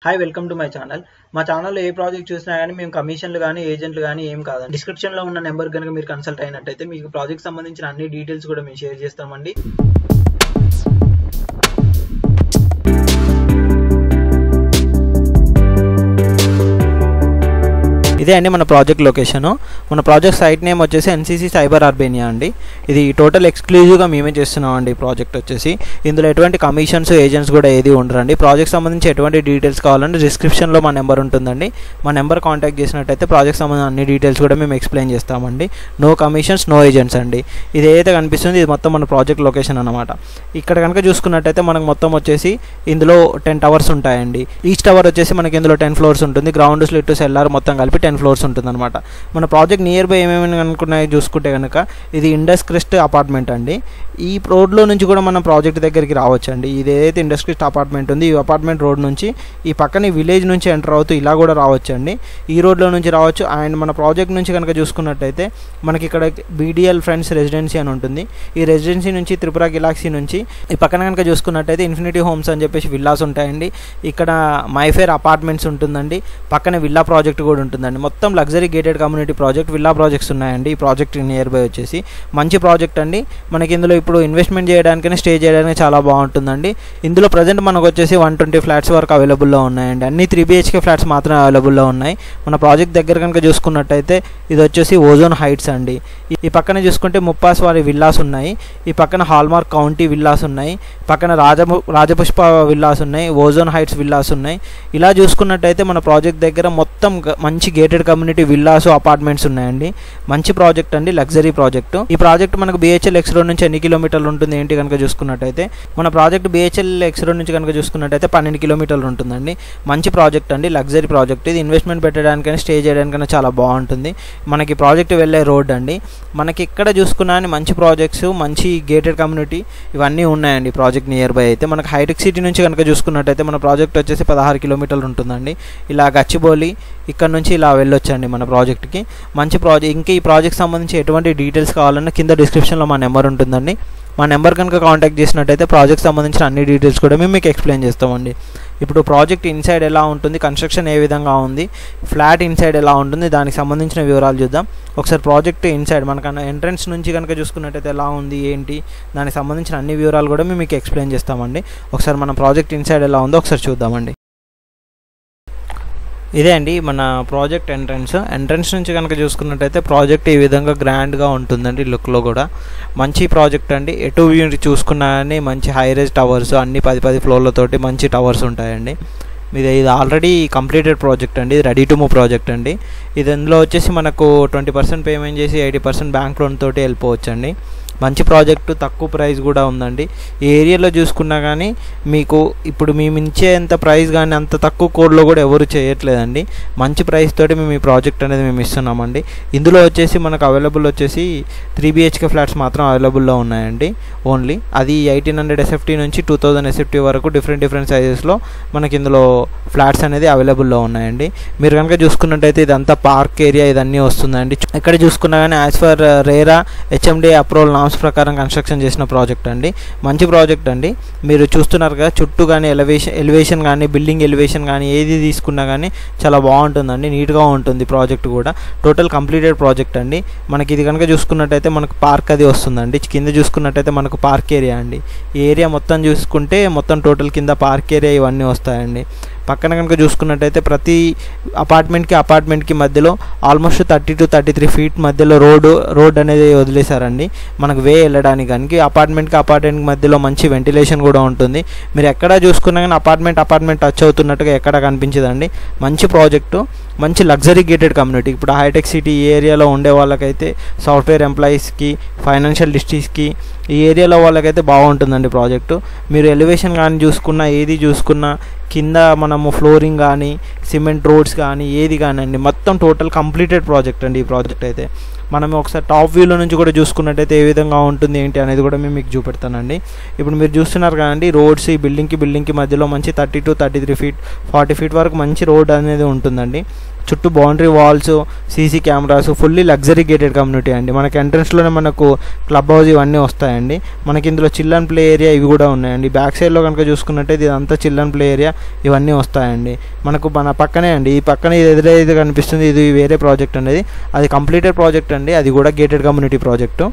Hi welcome to my channel. మా ఛానల్లో ఏ project చూసినా కానీ మేము కమిషన్లు కానీ ఏజెంట్లు కానీ ఏం కాదండి. డిస్క్రిప్షన్లో ఉన్న నెంబర్ కనుక మీరు కన్సల్ట్ అయినట్టయితే మీకు ప్రాజెక్ట్ సంబంధించిన అన్ని డీటెయిల్స్ కూడా మేము షేర్ చేస్తామండి. ఇదే అండి మన ప్రాజెక్ట్ లొకేషను. మన ప్రాజెక్ట్ సైట్ నేమ్ వచ్చేసి ఎన్సీసీ సైబర్ అర్బేనియా అండి. ఇది టోటల్ ఎక్స్క్లూజివ్గా మేమే చేస్తున్నాం అండి. ప్రాజెక్ట్ వచ్చేసి ఇందులో ఎటువంటి కమిషన్స్ ఏజెంట్స్ కూడా ఏది ఉండరండి. ప్రాజెక్ట్ సంబంధించి ఎటువంటి డీటెయిల్స్ కావాలంటే డిస్క్రిప్షన్లో మా నెంబర్ ఉంటుందండి. మా నెంబర్ కాంటాక్ట్ చేసినట్టయితే ప్రాజెక్ట్ సంబంధించిన అన్ని డీటెయిల్స్ కూడా మేము ఎక్స్ప్లెయిన్ చేస్తామండి. నో కమిషన్స్, నో ఏజెంట్స్ అండి. ఇది ఏదైతే కనిపిస్తుంది ఇది మొత్తం మన ప్రాజెక్ట్ లొకేషన్ అనమాట. ఇక్కడ కనుక చూసుకున్నట్టయితే మనకు మొత్తం వచ్చేసి ఇందులో 10 టవర్స్ ఉంటాయండి. ఈచ్ టవర్ వచ్చేసి మనకి ఇందులో 10 ఫ్లోర్స్ ఉంటుంది. గ్రౌండ్, స్లిట్, సెల్లార్ మొత్తం కలిపి 10 ఫ్లోర్స్ ఉంటుంది అనమాట. మన ప్రాజెక్ట్ నియర్ బై ఏమేమి అనుకున్నాయి చూసుకుంటే కనుక ఇది ఇండస్ క్రెస్ట్ అపార్ట్మెంట్ అండి. ఈ రోడ్లో నుంచి కూడా మనం ప్రాజెక్ట్ దగ్గరికి రావచ్చు అండి. ఇది ఏదైతే ఇండస్ క్రెస్ట్ అపార్ట్మెంట్ ఉంది ఈ అపార్ట్మెంట్ రోడ్ నుంచి ఈ పక్కన విలేజ్ నుంచి ఎంటర్ అవుతూ ఇలా కూడా రావచ్చు అండి. ఈ రోడ్లో నుంచి రావచ్చు. అండ్ మన ప్రాజెక్ట్ నుంచి కనుక చూసుకున్నట్టయితే మనకి ఇక్కడ బీడిఎల్ ఫ్రెండ్స్ రెసిడెన్సీ అని ఉంటుంది. ఈ రెసిడెన్సీ నుంచి త్రిపుర గెలాక్సీ నుంచి ఈ పక్కన కనుక చూసుకున్నట్టయితే ఇన్ఫినిటీ హోమ్స్ అని చెప్పేసి విల్లాస్ ఉంటాయండి. ఇక్కడ మైఫేర్ అపార్ట్మెంట్స్ ఉంటుందండి. పక్కన విల్లా ప్రాజెక్ట్ కూడా ఉంటుందండి. మొత్తం luxury gated community project, villa projects ఉన్నాయండి. ఈ ప్రాజెక్ట్ నియర్ బై వచ్చేసి మంచి ప్రాజెక్ట్ అండి. మనకి ఇందులో ఇప్పుడు ఇన్వెస్ట్మెంట్ చేయడానికైనా స్టే చేయడానికి చాలా బాగుంటుందండి. ఇందులో ప్రజెంట్ మనకు వచ్చేసి 120 ఫ్లాట్స్ వరకు అవైలబుల్లో ఉన్నాయండి. అన్ని 3 BHK ఫ్లాట్స్ మాత్రమే అవైలబుల్లో ఉన్నాయి. మన ప్రాజెక్ట్ దగ్గర కనుక చూసుకున్నట్టయితే ఇది వచ్చేసి ఓజోన్ హైట్స్ అండి. ఈ పక్కన చూసుకుంటే ముప్పాస్ వారి విల్లాస్ ఉన్నాయి. ఈ పక్కన హాల్మార్క్ కౌంటీ విల్లాస్ ఉన్నాయి. పక్కన రాజపుష్ప విల్లాస్ ఉన్నాయి. ఓజోన్ హైట్స్ విల్లాస్ ఉన్నాయి. ఇలా చూసుకున్నట్టయితే మన ప్రాజెక్ట్ దగ్గర మొత్తం మంచి గేటెడ్ కమ్యూనిటీ విల్లాస్, అపార్ట్మెంట్స్ ఉన్నాయండి. మంచి ప్రాజెక్ట్ అండి, లగ్జరీ ప్రాజెక్ట్. ఈ ప్రాజెక్ట్ మనకు BHL X రోడ్ నుంచి ఎన్ని కిలోమీటర్లు ఉంటుంది ఏంటి కనుక చూసుకున్నట్టయితే మన ప్రాజెక్ట్ BHL X రోడ్ నుంచి కనుక చూసుకున్నట్టయితే 12 కిలోమీటర్లు ఉంటుందండి. మంచి ప్రాజెక్ట్ అండి, లగ్జరీ ప్రాజెక్ట్. ఇది ఇన్వెస్ట్మెంట్ పెట్టడానికైనా స్టే చేయడానికైనా చాలా బాగుంటుంది. మనకి ప్రాజెక్ట్ వెళ్ళే రోడ్ అండి. మనకి ఇక్కడ చూసుకున్నా మంచి ప్రాజెక్ట్స్, మంచి గేటెడ్ కమ్యూనిటీ ఇవన్నీ ఉన్నాయండి ప్రాజెక్ట్ నియర్ బై. అయితే మనకి హైటెక్ సిటీ నుంచి కనుక చూసుకున్నట్టయితే మన ప్రాజెక్ట్ వచ్చేసి 16 కిలోమీటర్లు ఉంటుందండి. ఇలా గచ్చిబౌలి ఇక్కడ నుంచి ఇలా వెళ్ళొచ్చండి మన ప్రాజెక్ట్కి. మంచి ప్రాజెక్ట్. ఇంకా ఈ ప్రాజెక్ట్ సంబంధించి ఎటువంటి డీటెయిల్స్ కావాలన్నా కింద డిస్క్రిప్షన్లో మా నెంబర్ ఉంటుందండి. మా నెంబర్ కనుక కాంటాక్ట్ చేసినట్టయితే ప్రాజెక్ట్ సంబంధించిన అన్ని డీటెయిల్స్ కూడా మేము మీకు ఎక్స్ప్లెయిన్ చేస్తామండి. ఇప్పుడు ప్రాజెక్ట్ ఇన్సైడ్ ఎలా ఉంటుంది, కన్స్ట్రక్షన్ ఏ విధంగా ఉంది, ఫ్లాట్ ఇన్సైడ్ ఎలా ఉంటుంది, దానికి సంబంధించిన వివరాలు చూద్దాం. ఒకసారి ప్రాజెక్ట్ ఇన్సైడ్ మనకన్నా ఎంట్రన్స్ నుంచి కనుక చూసుకున్నట్టయితే ఎలా ఉంది ఏంటి దానికి సంబంధించిన అన్ని వివరాలు కూడా మేము మీకు ఎక్స్ప్లెయిన్ చేస్తామండి. ఒకసారి మన ప్రాజెక్ట్ ఇన్సైడ్ ఎలా ఉందో ఒకసారి చూద్దామండి. ఇదే అండి మన ప్రాజెక్ట్ ఎంట్రన్స్ నుంచి కనుక చూసుకున్నట్టయితే ప్రాజెక్ట్ ఈ విధంగా గ్రాండ్గా ఉంటుందండి. లుక్లో కూడా మంచి ప్రాజెక్ట్ అండి. ఎటు వ్యూ చూసుకున్నా కానీ మంచి హై రైజ్ టవర్స్, అన్ని 10 ఫ్లోర్లతోటి మంచి టవర్స్ ఉంటాయండి. ఇది ఆల్రెడీ కంప్లీటెడ్ ప్రాజెక్ట్ అండి. ఇది రెడీ టు మూవ్ ప్రాజెక్ట్ అండి. ఇది ఇందులో వచ్చేసి మనకు 20% పేమెంట్ చేసి 80% బ్యాంక్ లోన్ తోటి వెళ్ళిపోవచ్చు అండి. మంచి ప్రాజెక్టు, తక్కువ ప్రైస్ కూడా ఉందండి. ఈ ఏరియాలో చూసుకున్నా కానీ మీకు ఇప్పుడు మేము ఇచ్చేంత ప్రైస్ కానీ అంత తక్కువ కోడ్లో కూడా ఎవరు చేయట్లేదండి. మంచి ప్రైస్ తోటి మేము ఈ ప్రాజెక్ట్ అనేది మేము ఇస్తున్నామండి. ఇందులో వచ్చేసి మనకు అవైలబుల్ వచ్చేసి 3 BHK ఫ్లాట్స్ మాత్రం అవైలబుల్లో ఉన్నాయండి ఓన్లీ. అది 1800 SFT నుంచి 2000 SFT వరకు డిఫరెంట్ సైజెస్లో మనకి ఇందులో ఫ్లాట్స్ అనేది అవైలబుల్లో ఉన్నాయండి. మీరు కనుక చూసుకున్నట్టయితే ఇదంతా పార్క్ ఏరియా ఇదన్నీ వస్తుందండి. ఇక్కడ చూసుకున్నా కానీ as for RERA HMDA approval norms ప్రకారం కన్స్ట్రక్షన్ చేసిన ప్రాజెక్ట్ అండి. మంచి ప్రాజెక్ట్ అండి. మీరు చూస్తున్నారు కదా చుట్టూ కానీ ఎలివేషన్ కానీ బిల్డింగ్ ఎలివేషన్ కానీ ఏది తీసుకున్నా కానీ చాలా బాగుంటుందండి. నీట్గా ఉంటుంది ప్రాజెక్ట్ కూడా. టోటల్ కంప్లీటెడ్ ప్రాజెక్ట్ అండి. మనకి ఇది కనుక చూసుకున్నట్టయితే మనకు పార్క్ అది వస్తుందండి. కింద చూసుకున్నట్టయితే మనకు పార్క్ ఏరియా అండి. ఈ ఏరియా మొత్తం చూసుకుంటే మొత్తం టోటల్ కింద పార్క్ ఏరియా ఇవన్నీ వస్తాయండి. పక్కన కనుక చూసుకున్నట్టయితే ప్రతి అపార్ట్మెంట్కి మధ్యలో ఆల్మోస్ట్ 30 to 33 ఫీట్ మధ్యలో రోడ్ అనేది వదిలేశారండి. మనకు వే వెళ్ళడానికి కానీ అపార్ట్మెంట్కి మధ్యలో మంచి వెంటిలేషన్ కూడా ఉంటుంది. మీరు ఎక్కడ చూసుకున్నా కానీ అపార్ట్మెంట్ టచ్ అవుతున్నట్టుగా ఎక్కడ కనిపించదండి. మంచి ప్రాజెక్టు, మంచి లగ్జరీ గేటెడ్ కమ్యూనిటీ. ఇప్పుడు హైటెక్ సిటీ ఈ ఏరియాలో ఉండే వాళ్ళకైతే, సాఫ్ట్వేర్ ఎంప్లాయీస్కి, ఫైనాన్షియల్ డిస్ట్రిక్ట్స్కి ఈ ఏరియాలో వాళ్ళకైతే బాగుంటుందండి ప్రాజెక్టు. మీరు ఎలివేషన్ కానీ చూసుకున్నా ఏది చూసుకున్నా కింద మనము ఫ్లోరింగ్ కానీ సిమెంట్ రోడ్స్ కానీ ఏది కానివ్వండి మొత్తం టోటల్ కంప్లీటెడ్ ప్రాజెక్ట్ అండి. ఈ ప్రాజెక్ట్ అయితే మనం ఒకసారి టాప్ వ్యూలో నుంచి కూడా చూసుకున్నట్టయితే ఏ విధంగా ఉంటుంది ఏంటి అనేది కూడా మేము మీకు చూపెడతానండి. ఇప్పుడు మీరు చూస్తున్నారు కదండి రోడ్స్ ఈ బిల్డింగ్కి మధ్యలో మంచి 30 to 33 ఫీట్ 40 ఫీట్ వరకు మంచి రోడ్ అనేది ఉంటుందండి. చుట్టూ boundary walls, CC cameras, fully luxury gated community అండి. మనకి ఎంట్రన్స్లోనే మనకు క్లబ్ హౌస్ ఇవన్నీ వస్తాయండి. మనకి ఇందులో చిల్డ్రన్ ప్లే ఏరియా ఇవి కూడా ఉన్నాయండి. బ్యాక్ సైడ్లో కనుక చూసుకున్నట్టయితే ఇదంతా చిల్డ్రన్ ప్లే ఏరియా ఇవన్నీ వస్తాయండి. మనకు మన పక్కనే అండి, ఈ పక్కన ఇది ఎదురైతే కనిపిస్తుంది, ఇది వేరే ప్రాజెక్ట్ అండి. అది కంప్లీటెడ్ ప్రాజెక్ట్ అండి, అది కూడా గేటెడ్ కమ్యూనిటీ ప్రాజెక్టు.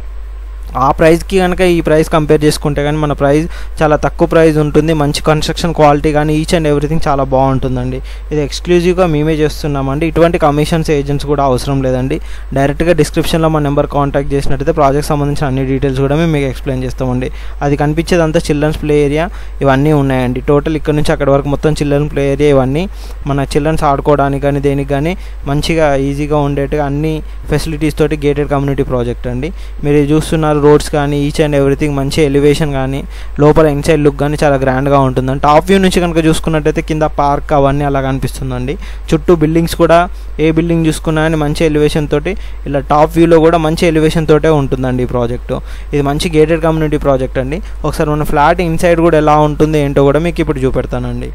ఆ ప్రైస్కి కనుక ఈ ప్రైస్ కంపేర్ చేసుకుంటే కానీ మన ప్రైస్ చాలా తక్కువ ప్రైస్ ఉంటుంది. మంచి కన్స్ట్రక్షన్ క్వాలిటీ కానీ ఈచ్ అండ్ ఎవ్రీథింగ్ చాలా బాగుంటుందండి. ఇది ఎక్స్క్లూజివ్గా మేమే చేస్తున్నామండి. ఇటువంటి కమిషన్స్ ఏజెంట్స్ కూడా అవసరం లేదండి. డైరెక్ట్గా డిస్క్రిప్షన్లో మా నెంబర్ కాంటాక్ట్ చేసినట్టయితే ప్రాజెక్ట్ సంబంధించిన అన్ని డీటెయిల్స్ కూడా మేము మీకు ఎక్స్ప్లెయిన్ చేస్తామండి. అది కనిపించేదంతా చిల్డ్రన్స్ ప్లే ఏరియా ఇవన్నీ ఉన్నాయండి. టోటల్ ఇక్కడ నుంచి అక్కడ వరకు మొత్తం చిల్డ్రన్ ప్లే ఏరియా ఇవన్నీ మన చిల్డ్రన్స్ ఆడుకోవడానికి కానీ దేనికి కానీ మంచిగా ఈజీగా ఉండేట్టుగా అన్ని ఫెసిలిటీస్ తోటి గేటెడ్ కమ్యూనిటీ ప్రాజెక్ట్ అండి. మీరు చూస్తున్నారు రోడ్స్ కానీ ఈచ్ అండ్ ఎవ్రీథింగ్ మంచి ఎలివేషన్ కానీ లోపల ఇన్సైడ్ లుక్ కానీ చాలా గ్రాండ్గా ఉంటుందండి. టాప్ వ్యూ నుంచి కనుక చూసుకున్నట్టయితే కింద పార్క్ అవన్నీ అలా కనిపిస్తుందండి. చుట్టూ బిల్డింగ్స్ కూడా ఏ బిల్డింగ్ చూసుకున్నా కానీ మంచి ఎలివేషన్ తోటి ఇలా టాప్ వ్యూలో కూడా మంచి ఎలివేషన్ తోటే ఉంటుందండి ఈ ప్రాజెక్టు. ఇది మంచి గేటెడ్ కమ్యూనిటీ ప్రాజెక్ట్ అండి. ఒకసారి మన ఫ్లాట్ ఇన్సైడ్ కూడా ఎలా ఉంటుంది ఏంటో కూడా మీకు ఇప్పుడు చూపెడతానండి.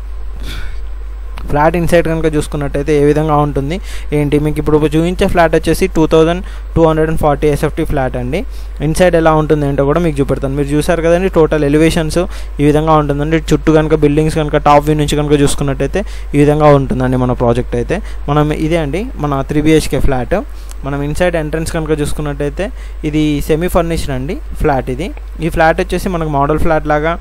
ఫ్లాట్ ఇన్సైడ్ కనుక చూసుకున్నట్టయితే ఏ విధంగా ఉంటుంది ఏంటి మీకు ఇప్పుడు చూపించే ఫ్లాట్ వచ్చేసి 2240 SFT ఫ్లాట్ అండి. ఇన్సైడ్ ఎలా ఉంటుంది ఏంటో కూడా మీకు చూపెడతాను. మీరు చూసారు కదండి టోటల్ ఎలివేషన్స్ ఈ విధంగా ఉంటుందండి. చుట్టూ కనుక బిల్డింగ్స్ కనుక టాప్ వ్యూ నుంచి కనుక చూసుకున్నట్టయితే ఈ విధంగా ఉంటుందండి మన ప్రాజెక్ట్ అయితే. మనం ఇదే అండి మన 3 BHK ఫ్లాట్. మనం ఇన్సైడ్ ఎంట్రన్స్ కనుక చూసుకున్నట్టయితే ఇది సెమీ ఫర్నిష్డ్ అండి ఫ్లాట్. ఈ ఫ్లాట్ వచ్చేసి మనకు మోడల్ ఫ్లాట్ లాగా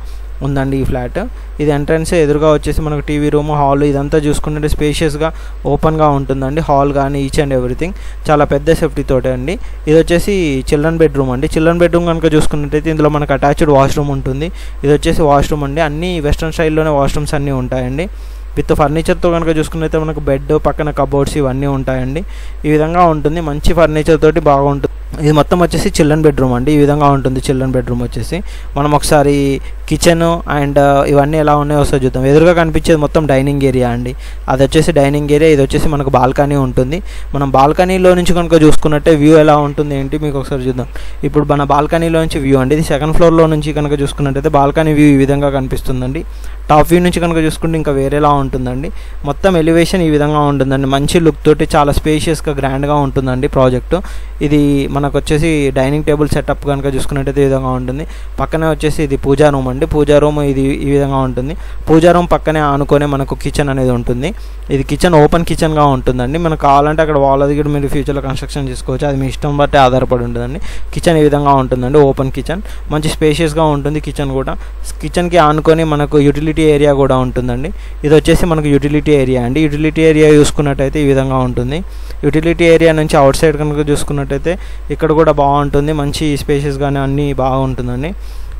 ఉందండి ఈ ఫ్లాట్. ఇది ఎంట్రన్స్ ఎదురుగా వచ్చేసి మనకు టీవీ రూమ్, హాల్ ఇదంతా చూసుకుంటే స్పేషియస్గా ఓపెన్గా ఉంటుందండి. హాల్ కానీ ఈచ్ అండ్ ఎవ్రీథింగ్ చాలా పెద్ద సేఫ్టీ తోటే అండి. ఇది వచ్చేసి చిల్డ్రన్ బెడ్రూమ్ అండి. చిల్డ్రన్ బెడ్రూమ్ కనుక చూసుకున్నట్టయితే ఇందులో మనకు అటాచ్డ్ వాష్రూమ్ ఉంటుంది. ఇది వచ్చేసి వాష్రూమ్ అండి. అన్ని వెస్ట్రన్ స్టైల్లోనే వాష్రూమ్స్ అన్నీ ఉంటాయండి. విత్ ఫర్నిచర్తో కనుక చూసుకున్నైతే మనకు బెడ్ పక్కన కబోర్డ్స్ ఇవన్నీ ఉంటాయండి. ఈ విధంగా ఉంటుంది, మంచి ఫర్నిచర్ తోటి బాగుంటుంది. ఇది మొత్తం వచ్చేసి చిల్డ్రన్ బెడ్రూమ్ అండి. ఈ విధంగా ఉంటుంది చిల్డ్రన్ బెడ్రూమ్ వచ్చేసి. మనం ఒకసారి కిచెన్ అండ్ ఇవన్నీ ఎలా ఉన్నాయో ఒకసారి చూద్దాం. ఎదురుగా కనిపించేది మొత్తం డైనింగ్ ఏరియా అండి. అది వచ్చేసి డైనింగ్ ఏరియా. ఇది వచ్చేసి మనకు బాల్కనీ ఉంటుంది. మనం బాల్కనీలో నుంచి కనుక చూసుకున్నట్టే వ్యూ ఎలా ఉంటుంది ఏంటి మీకు ఒకసారి చూద్దాం. ఇప్పుడు మన బాల్కనీలో నుంచి వ్యూ అండి. ఇది సెకండ్ ఫ్లోర్లో నుంచి కనుక చూసుకున్నట్టయితే బాల్కనీ వ్యూ ఈ విధంగా కనిపిస్తుందండి. టాప్ వ్యూ నుంచి కనుక చూసుకుంటే ఇంకా వేరేలా ఉంటుందండి. మొత్తం ఎలివేషన్ ఈ విధంగా ఉంటుందండి. మంచి లుక్ తోటి చాలా స్పేషియస్గా గ్రాండ్గా ఉంటుందండి ప్రాజెక్టు. ఇది మనకు వచ్చేసి డైనింగ్ టేబుల్ సెటప్ కనుక చూసుకున్నట్టయితే ఈ విధంగా ఉంటుంది. పక్కనే వచ్చేసి ఇది పూజా రూమ్ అండి. పూజా రూమ్ ఇది ఈ విధంగా ఉంటుంది. పూజా రూమ్ పక్కనే ఆనుకొని మనకు కిచెన్ అనేది ఉంటుంది. ఇది కిచెన్ ఓపెన్ కిచెన్గా ఉంటుందండి. మనకు కావాలంటే అక్కడ వాల్ అది కూడా మీరు ఫ్యూచర్లో కన్స్ట్రక్షన్ చేసుకోవచ్చు. అది మీ ఇష్టం బట్టి ఆధారపడి ఉంటుందండి. కిచెన్ ఈ విధంగా ఉంటుందండి. ఓపెన్ కిచెన్ మంచి స్పేషియస్గా ఉంటుంది కిచెన్ కూడా. కిచెన్కి ఆనుకొని మనకు యూటిలిటీ ఏరియా కూడా ఉంటుందండి. ఇది వచ్చేసి మనకు యూటిలిటీ ఏరియా అండి. యూటిలిటీ ఏరియా చూసుకున్నట్టయితే ఈ విధంగా ఉంటుంది. యూటిలిటీ ఏరియా నుంచి అవుట్ సైడ్ కనుక చూసుకున్నట్టయితే ఇక్కడ కూడా బాగుంటుంది. మంచి స్పేషియస్ కానీ అన్నీ బాగుంటుందండి.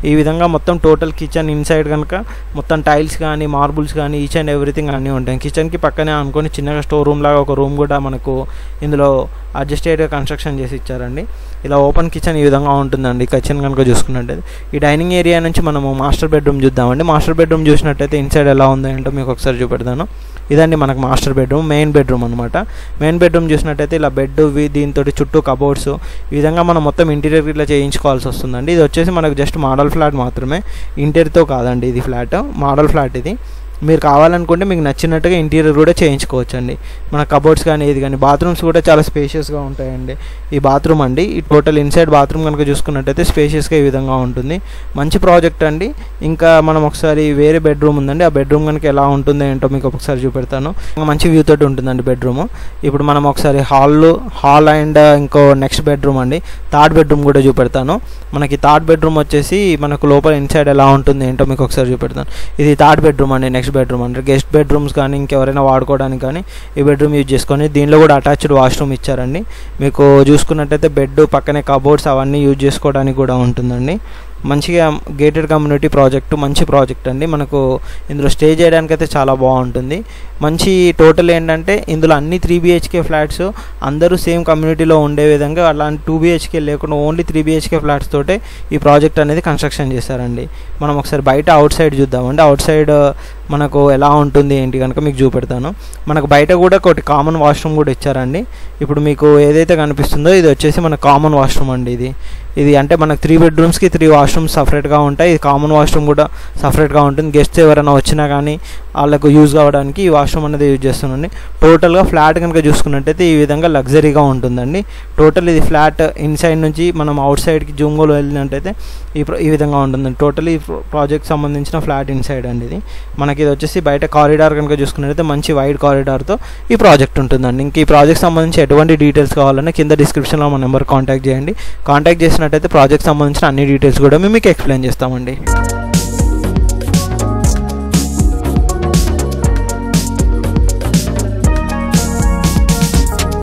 ఈ విధంగా మొత్తం టోటల్ కిచెన్ ఇన్సైడ్ కనుక మొత్తం టైల్స్ కానీ మార్బుల్స్ కానీ ఈచ్ అండ్ ఎవ్రీథింగ్ అన్నీ ఉంటాయి. కిచెన్కి పక్కనే అనుకొని చిన్నగా స్టోర్ రూమ్ లాగా ఒక రూమ్ కూడా మనకు ఇందులో అడ్జస్టెడ్గా కన్స్ట్రక్షన్ చేసి ఇచ్చారండి. ఇలా ఓపెన్ కిచెన్ ఈ విధంగా ఉంటుందండి కిచెన్ కనుక చూసుకున్నట్టయితే. ఈ డైనింగ్ ఏరియా నుంచి మనము మాస్టర్ బెడ్రూమ్ చూద్దామండి. మాస్టర్ బెడ్రూమ్ చూసినట్టయితే ఇన్సైడ్ ఎలా ఉంది ఏంటో మీకు ఒకసారి చూపెడతాను. ఇదండి మనకు మాస్టర్ బెడ్రూమ్, మెయిన్ బెడ్రూమ్ అనమాట. మెయిన్ బెడ్రూమ్ చూసినట్టయితే ఇలా బెడ్ దీంతో చుట్టూ కబోర్డ్స్ ఈ విధంగా మనం మొత్తం ఇంటీరియర్ ఇట్లా చేయించుకోవాల్సి వస్తుందండి. ఇది వచ్చేసి మనకు జస్ట్ మోడల్ ఫ్లాట్ మాత్రమే, ఇంటీరియర్తో కాదండి ఇది ఫ్లాట్, మోడల్ ఫ్లాట్ ఇది. మీరు కావాలనుకుంటే మీకు నచ్చినట్టుగా ఇంటీరియర్ కూడా చేయించుకోవచ్చండి. మన కబోర్డ్స్ కానీ ఏది కానీ. బాత్రూమ్స్ కూడా చాలా స్పేషియస్గా ఉంటాయండి. ఈ బాత్రూమ్ అండి, ఈ టోటల్ ఇన్సైడ్ బాత్రూమ్ కనుక చూసుకున్నట్టయితే స్పేషియస్గా ఈ విధంగా ఉంటుంది. మంచి ప్రాజెక్ట్ అండి. ఇంకా మనం ఒకసారి వేరే బెడ్రూమ్ ఉందండి. ఆ బెడ్రూమ్ కనుక ఎలా ఉంటుందో ఏంటో మీకు ఒకసారి చూపెడతాను. మంచి వ్యూ తోటి ఉంటుందండి బెడ్రూమ్. ఇప్పుడు మనం ఒకసారి హాల్ అండ్ ఇంకో నెక్స్ట్ బెడ్రూమ్ అండి, థర్డ్ బెడ్రూమ్ కూడా చూపెడతాను. మనకి థర్డ్ బెడ్రూమ్ వచ్చేసి మనకు లోపల ఇన్సైడ్ ఎలా ఉంటుంది ఏంటో మీకు ఒకసారి చూపెడతాను. ఇది థర్డ్ బెడ్రూమ్ అండి. నెక్స్ట్ బెడ్రూమ్ అంటే గెస్ట్ బెడ్రూమ్స్ కానీ ఇంకెవరైనా వాడుకోవడానికి కానీ ఈ బెడ్రూమ్ యూజ్ చేసుకొని దీనిలో కూడా అటాచ్డ్ వాష్రూమ్ ఇచ్చారండి. మీకు చూసుకున్నట్టయితే బెడ్ పక్కనే కబోర్డ్స్ అవన్నీ యూజ్ చేసుకోవడానికి కూడా ఉంటుందండి. మంచిగా గేటెడ్ కమ్యూనిటీ ప్రాజెక్టు, మంచి ప్రాజెక్ట్ అండి. మనకు ఇందులో స్టే చేయడానికి అయితే చాలా బాగుంటుంది. మంచి టోటల్ ఏంటంటే ఇందులో అన్ని 3 BHK ఫ్లాట్స్ అందరూ సేమ్ కమ్యూనిటీలో ఉండే విధంగా అలాంటి 2 BHK లేకుండా ఓన్లీ 3 BHK ఫ్లాట్స్ తోటే ఈ ప్రాజెక్ట్ అనేది కన్స్ట్రక్షన్ చేశారండి. మనం ఒకసారి బయట అవుట్ సైడ్ చూద్దామండి. అవుట్ సైడ్ మనకు ఎలా ఉంటుంది ఏంటి కనుక మీకు చూపెడతాను. మనకు బయట కూడా ఒకటి కామన్ వాష్రూమ్ కూడా ఇచ్చారండి. ఇప్పుడు మీకు ఏదైతే కనిపిస్తుందో ఇది వచ్చేసి మన కామన్ వాష్రూమ్ అండి. ఇది అంటే మనకు 3 బెడ్రూమ్స్కి 3 వాష్రూమ్స్ సపరేట్గా ఉంటాయి. ఇది కామన్ వాష్రూమ్ కూడా సపరేట్గా ఉంటుంది. గెస్ట్స్ ఎవరైనా వచ్చినా కానీ వాళ్ళకు యూజ్ కావడానికి ఈ వాష్రూమ్ వాష్రూమ్ అనేది యూజ్ చేస్తున్నాండి. టోటల్గా ఫ్లాట్ కనుక చూసుకున్నట్టయితే ఈ విధంగా లగ్జరీగా ఉంటుందండి. టోటల్ ఇది ఫ్లాట్ ఇన్సైడ్ నుంచి మనం అవుట్ సైడ్కి జూంగోలో వెళ్ళినట్టయితే ఈ విధంగా ఉంటుందండి. టోటల్ ఈ ప్రాజెక్ట్ సంబంధించిన ఫ్లాట్ ఇన్సైడ్ అండి. ఇది మనకి ఇది వచ్చేసి బయట కారిడార్ కనుక చూసుకున్నట్టయితే మంచి వైడ్ కారిడార్తో ఈ ప్రాజెక్ట్ ఉంటుందండి. ఇంక ఈ ప్రాజెక్ట్ సంబంధించి ఎటువంటి డీటెయిల్స్ కావాలన్నా కింద డిస్క్రిప్షన్లో మన నెంబర్ కాంటాక్ట్ చేయండి. కాంటాక్ట్ చేసినట్టయితే ప్రాజెక్ట్ సంబంధించిన అన్ని డీటెయిల్స్ కూడా మేము మీకు ఎక్స్ప్లెయిన్ చేస్తామండి.